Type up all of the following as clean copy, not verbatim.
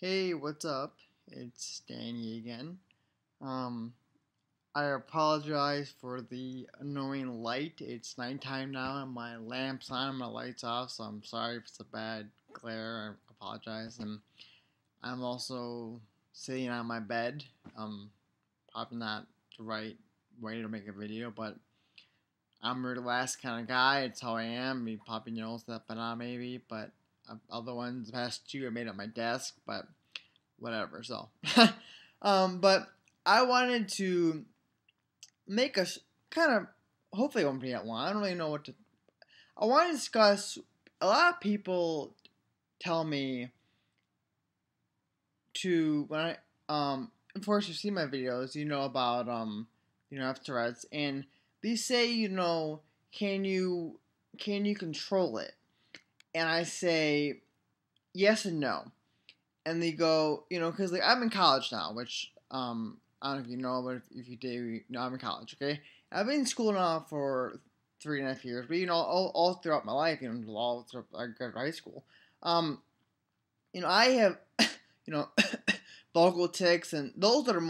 Hey, what's up? It's Danny again. Um, I apologize for the annoying light. It's nighttime now and my lamp's on and my light's off, so I'm sorry if it's a bad glare. I apologize. And I'm also sitting on my bed. Probably not the right way to make a video, but I'm a relaxed kind of guy. It's how I am. You probably knows that by now, maybe, but other ones, the past two, I made at my desk, but whatever. So, but I wanted to make a kind of hopefully it won't be that long. I don't really know what to. I want to discuss. A lot of people tell me to when of course you see my videos, you know about I have Tourettes, and they say can you control it, and I say yes and no. And they go, because like I'm in college now, which I don't know if you know, but if you do, I'm in college. Okay, I've been in school now for 3.5 years, but all throughout my life, all throughout I graduated high school. I have, you know, vocal tics, and those are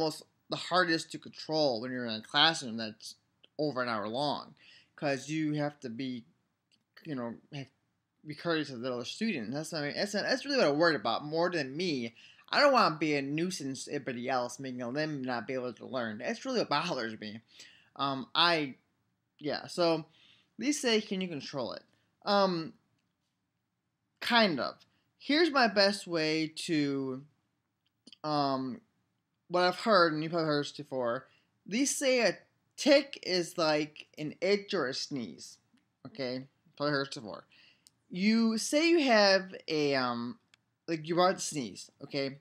the hardest to control when you're in a classroom that's over an hour long, because you have to be, be courteous to the other student. That's really what I'm worried about more than me. I don't want to be a nuisance to everybody else, making them not be able to learn. That's really what bothers me. So these say, can you control it? Kind of. Here's my best way to, what I've heard, and you've probably heard this before. These say a tick is like an itch or a sneeze. Okay? Probably heard this before. You say you have a like you're about to sneeze, okay?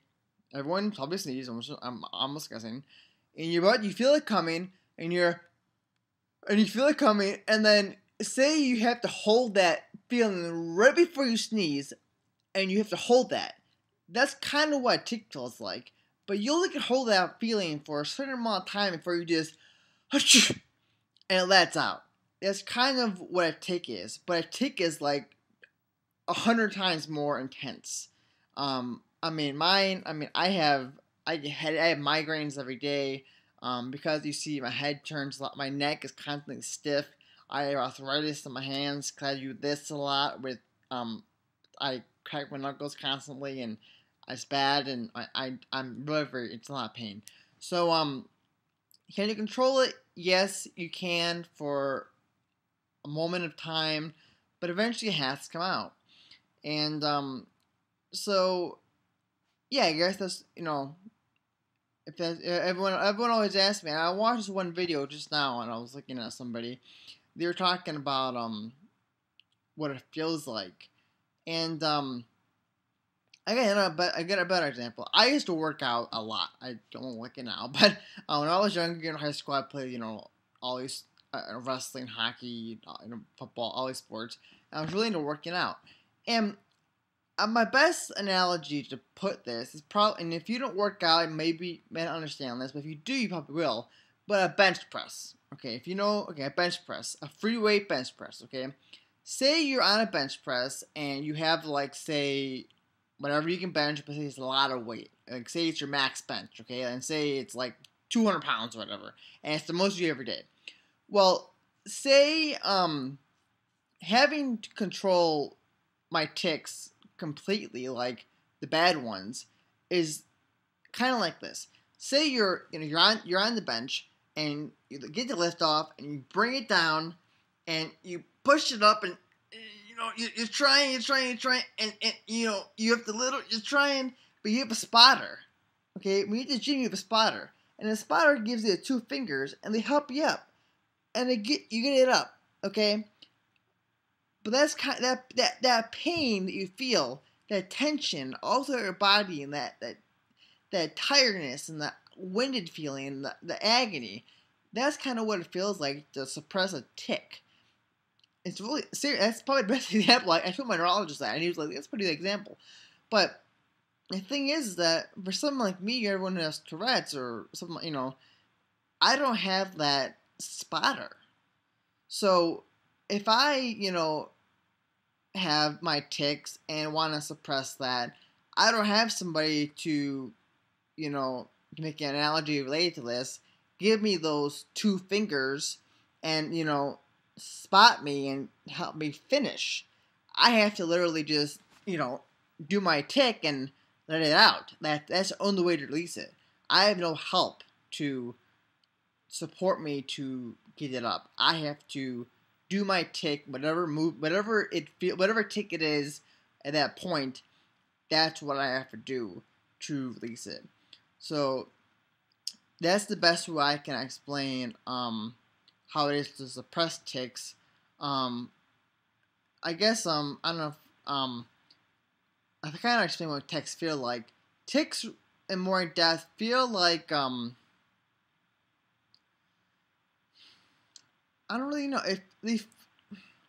Everyone probably sneezes. I'm almost guessing, and you feel it coming, and you feel it coming, and then say you have to hold that feeling right before you sneeze, and you have to hold that. That's kind of what a tick feels like, but you only can hold that feeling for a certain amount of time before you just and it lets out. That's kind of what a tick is, but a tick is like 100 times more intense. Mine. I have migraines every day. Because you see, my head turns a lot. My neck is constantly stiff. I have arthritis in my hands because I do this a lot. I crack my knuckles constantly, and it's bad. And I'm really it's a lot of pain. So can you control it? Yes, you can for a moment of time, but eventually it has to come out. And so yeah, I guess that's if that everyone always asks me. And I watched this one video just now, and I was looking at somebody. They were talking about what it feels like, and I get a better example. I used to work out a lot. I don't like it now, but when I was younger in high school, I played all these wrestling, hockey, football, all these sports. I was really into working out, and my best analogy to put this is probably, and if you don't work out, maybe may not understand this, but if you do, you probably will. But a bench press, okay? If you know, okay, a bench press, a free weight bench press, okay? Say you're on a bench press and you have like, say, whatever you can bench, but say it's a lot of weight. Like, say it's your max bench, okay? And say it's like 200 pounds or whatever, and it's the most you do every day. Well, say having to control my tics completely, like the bad ones, is kind of like this. Say you're on the bench and you get the lift off and you bring it down and you push it up, and you're trying and you have you're trying, but you have a spotter. Okay, when you get to the gym, you have a spotter, and the spotter gives you the two fingers and they help you up, and you get it up. Okay, but that's kind of, that pain that you feel, that tension all through your body, and that tiredness and that winded feeling and the agony. That's kind of what it feels like to suppress a tick. It's really serious. That's probably the best example. I told my neurologist that, and he was like, "That's a pretty good example." But the thing is that for someone like me, everyone who has Tourette's or something, I don't have that spotter. So if I, have my tics and want to suppress that, I don't have somebody to, you know, to make an analogy related to this, give me those two fingers and, you know, spot me and help me finish. I have to literally just, you know, do my tick and let it out. That's the only way to release it. I have no help to support me to get it up. I have to do my tick, whatever move, whatever tick it is at that point. That's what I have to do to release it. So that's the best way I can explain how it is to suppress ticks. I guess I don't know if, I kind of explain what ticks feel like. Ticks and more in depth feel like I don't really know if they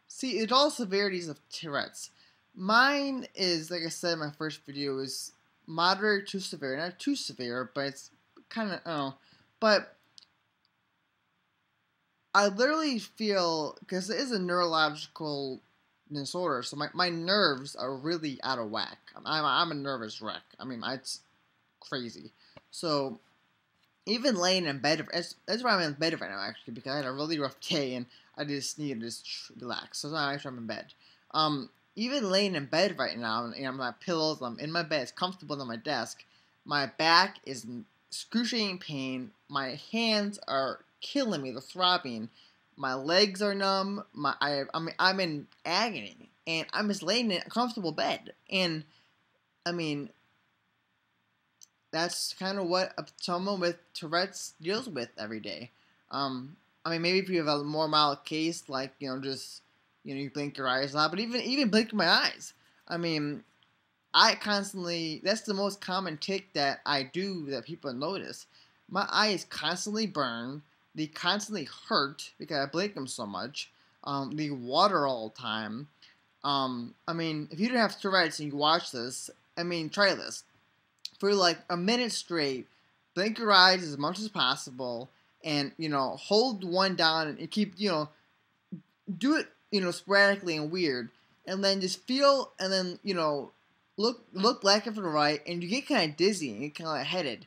see it's all severities of Tourette's. Mine is, like I said in my first video, is moderate to severe. Not too severe, but it's kind of, I don't know. But I literally feel, because it is a neurological disorder, so my nerves are really out of whack. I'm a nervous wreck. I mean, it's crazy. So even laying in bed, that's why I'm in bed right now, actually, because I had a really rough day and I just need to just relax. So that's why I'm in bed. Even laying in bed right now, and I'm on pillows, I'm in my bed, it's comfortable on my desk. My back is in excruciating pain. My hands are killing me, they're throbbing. My legs are numb. I'm in agony, and I'm just laying in a comfortable bed. And I mean, that's kind of what someone with Tourette's deals with every day. I mean, maybe if you have a more mild case, like, you know, just, you know, you blink your eyes a lot, but even blinking my eyes. I mean, I constantly, that's the most common tick that I do that people notice. My eyes constantly burn. They constantly hurt because I blink them so much. They water all the time. I mean, if you don't have Tourette's and you watch this, I mean, try this. For like a minute straight, blink your eyes as much as possible, and, you know, hold one down and keep, you know, do it, you know, sporadically and weird, and then just feel, and then, you know, look left and right, and you get kind of dizzy and you get kind of lightheaded.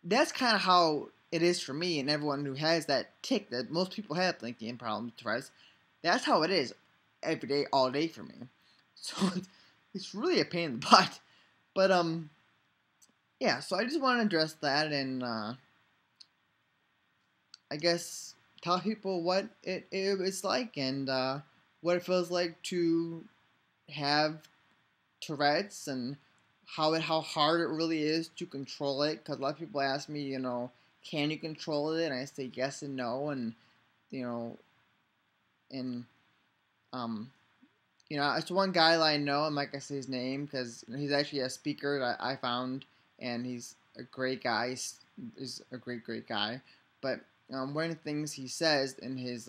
That's kind of how it is for me and everyone who has that tick that most people have, blinking problems, Tourette's. That's how it is every day, all day for me. So it's really a pain in the butt. But yeah. So I just want to address that and I guess tell people what it's like and what it feels like to have Tourette's and how hard it really is to control it. Because a lot of people ask me, you know, can you control it? And I say yes and no, and you know, and you know, it's one guy that I know. I'm not gonna say his name because he's actually a speaker that I found, and he's a great guy. He's a great guy. But one of the things he says in his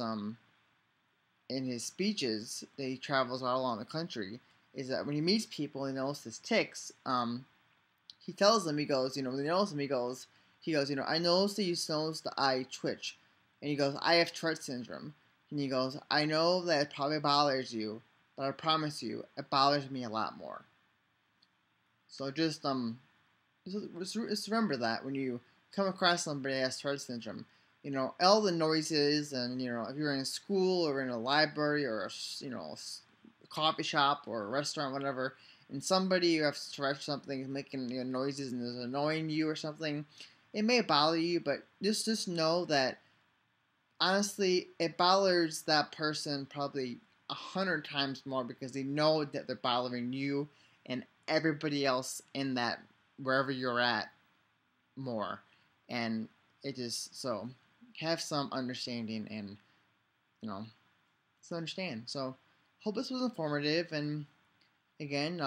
speeches that he travels all along the country is that when he meets people and notices ticks, he tells them, he goes, you know, when he knows them, he goes, you know, I notice that you notice the eye twitch, and he goes, I have Tourette syndrome, and he goes, I know that it probably bothers you, but I promise you, it bothers me a lot more. So just remember that when you come across somebody that has Tourette syndrome, you know, all the noises, and, you know, if you're in school or in a library or a, you know, a coffee shop or a restaurant, whatever, and somebody who has Tourette something is making, you know, noises and is annoying you or something, it may bother you, but just know that honestly, it bothers that person probably 100 times more because they know that they're bothering you and everybody else in that wherever you're at more, and it just so have some understanding and, you know, so understand. So hope this was informative, and again,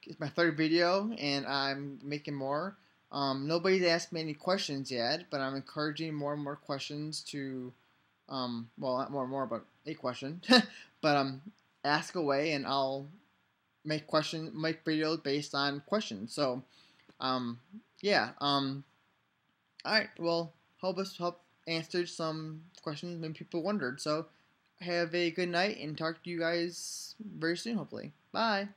it's my third video and I'm making more. Nobody's asked me any questions yet, but I'm encouraging more and more questions to well, not more and more, but a question. But ask away and I'll make videos based on questions. So yeah, alright, well, hope this helped answer some questions maybe people wondered. So have a good night and talk to you guys very soon, hopefully. Bye.